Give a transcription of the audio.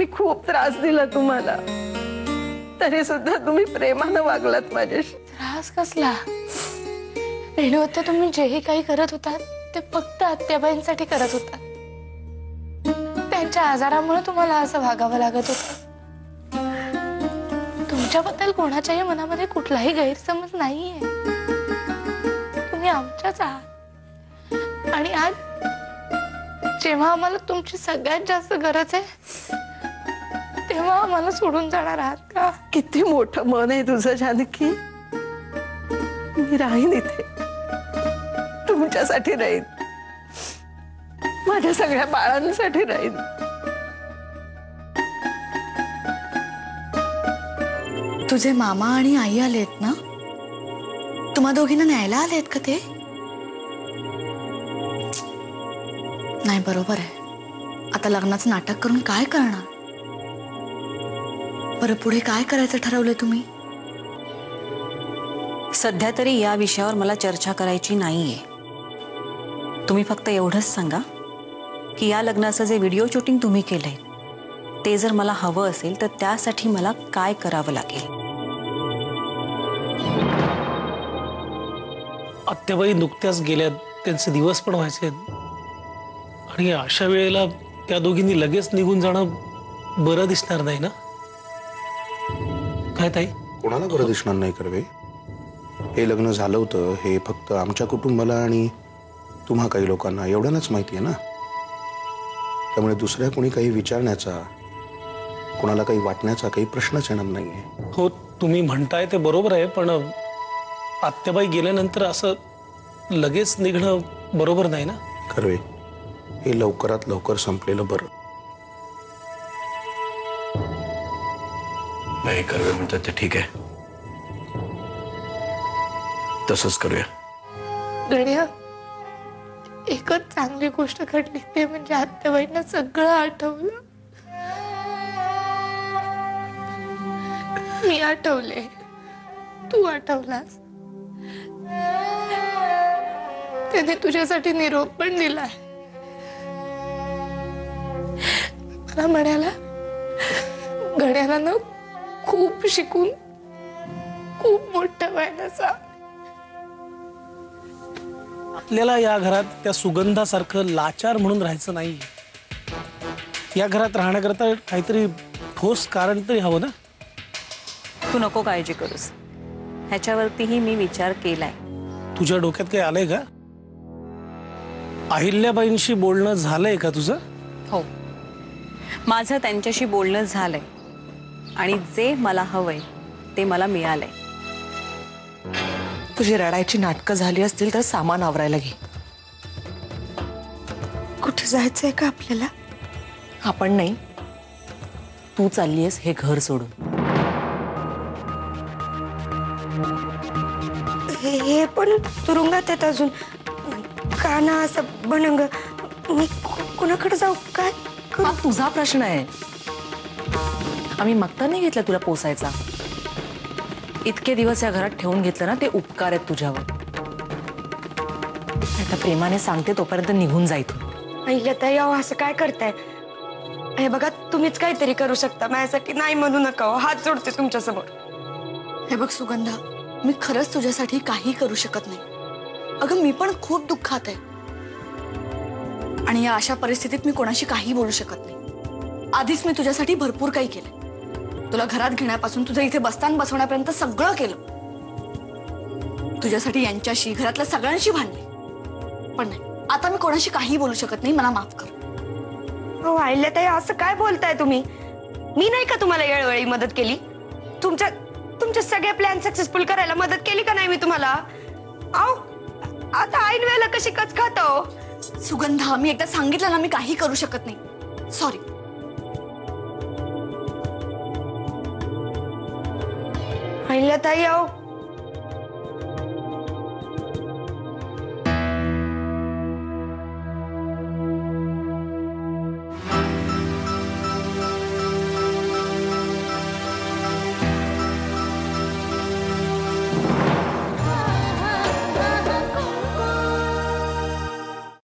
मी खूप त्रास दिला तुम्हाला, तरी सुद्धा तुम्ही प्रेमानं वागलात माझ्याशी. त्रास कसला? रेणुआत्या, तुम्ही जेही काही करत होता ते फक्त आत्याबाईंसाठी करत होता. त्यांच्या आजारामुळे तुम्हाला असं वागावं लागत होतं. तुमच्याबद्दल कोणाच्याही मनामध्ये कुठलाही गैरसमज नाहीये. तुम्ही आमच्याच आहात. आणि आज जेव्हा आम्हाला तुमची सगळ्यात जास्त गरज आहे तेव्हा आम्हाला सोडून जाणार आहात का? किती मोठं मन आहे तुझं जानकी. मी राहीन इथे, तुमच्यासाठी राहीन, माझ्या सगळ्या बाळांसाठी राहीन. तुझे मामा आणि आई आलेत ना? तुम्हा दोघींना न्यायला आलेत का ते? नाही, बरोबर आहे. आता लग्नाचं नाटक करून काय करणार? बरं, पुढे काय करायचं ठरवलंय तुम्ही? सध्या तरी या विषयावर मला चर्चा करायची नाहीये. तुम्ही फक्त एवढंच सांगा की या लग्नाचं जे व्हिडिओ शूटिंग तुम्ही केलंय ते जर मला हवं असेल तर त्यासाठी मला काय करावं लागेल. आत्याबाई नुकत्याच गेल्यात, त्यांचे दिवस पण व्हायचे आणि अशा वेळेला त्या दोघींनी लगेच निघून जाणं बरं दिसणार नाही ना? काय ताई? कोणाला बरं दिसणार नाही कर्वे? हे लग्न झालं होतं हे फक्त आमच्या कुटुंबाला आणि तुम्हा काही लोकांना एवढ्यानंच माहिती आहे ना. त्यामुळे दुसऱ्या कोणी काही विचारण्याचा, कोणाला काही वाटण्याचा काही प्रश्नच येणार नाहीये. हो, तुम्ही म्हणताय ते बरोबर आहे, पण आत्याबाई गेल्यानंतर असं लगेच निघणं बरोबर नाही ना. कर्वे, हे लवकरात लवकर संपलेलं बरं. नाही, कर्वे म्हणतात ते ठीक आहे, तसंच करूया. गड्या, एकच चांगली गोष्ट घडली ते म्हणजे आत्याबाईंना सगळं आठवलं. मी आठवले, तू आठवलास. त्याने तुझ्यासाठी निरोप पण दिलाय. मला म्हणाला, गड्याला ना खूप शिकून खूप मोठं व्हायला सांग. आपल्याला या घरात त्या सुगंधासारखं लाचार म्हणून राहायचं नाही. या घरात राहण्याकरता काहीतरी ठोस कारण तरी हवं ना. तू नको काळजी करूस, ह्याच्यावरतीही मी विचार केलाय. तुझ्या डोक्यात काही आलंय का? अहिल्याबाईंशी बोलणं झालंय का तुझं? हो, माझं त्यांच्याशी बोलणं झालंय आणि जे मला हवंय ते मला मिळालंय. तुझी रडायची नाटकं झाली असतील तर सामान आवरायला घे. कुठे जायचंय का आपल्याला? आपण नाही, तू चाललीयस हे घर सोडून. हे पण तुरुंगात आहेत अजून. का ना असं बनंग. मी कुणाकडे जाऊ? काय हा तुझा प्रश्न आहे. आम्ही मागता नाही घेतला तुला पोसायचा. इतके दिवस या घरात ठेवून घेतलं ना, ते उपकार आहेत तुझ्यावर. आता प्रेमाने सांगते तोपर्यंत निघून जाय तू. अहिल्याताई, अहो असं काय करताय? हे बघा, तुम्हीच काहीतरी करू शकता माझ्यासाठी. नाही म्हणू नका, हात जोडते तुमच्या समोर. हे बघ सुगंधा, मी खरंच तुझ्यासाठी काही करू शकत नाही. अगं, मी पण खूप दुःखात आहे आणि या अशा परिस्थितीत मी कोणाशी काही बोलू शकत नाही. आधीच मी तुझ्यासाठी भरपूर काही केलं. तुला घरात घेण्यापासून तुझं इथे बसताना बसवण्यापर्यंत सगळं केलं. तुझ्यासाठी यांच्याशी, घरातल्या सगळ्यांशी भांडले. पण नाही, आता मी कोणाशी काही बोलू शकत नाही. मला माफ कर. हो अहिल्याताई, असं काय बोलताय तुम्ही? मी नाही का तुम्हाला वेळोवेळी मदत केली? तुमचे सगळे प्लॅन सक्सेसफुल करायला मदत केली का नाही मी तुम्हाला? अहो आता ऐन वेळेला कशी कच खातो? सुगंधा, मी एकदा सांगितलं ना, मी काही करू शकत नाही. सॉरी. अहिल्याताई, अहो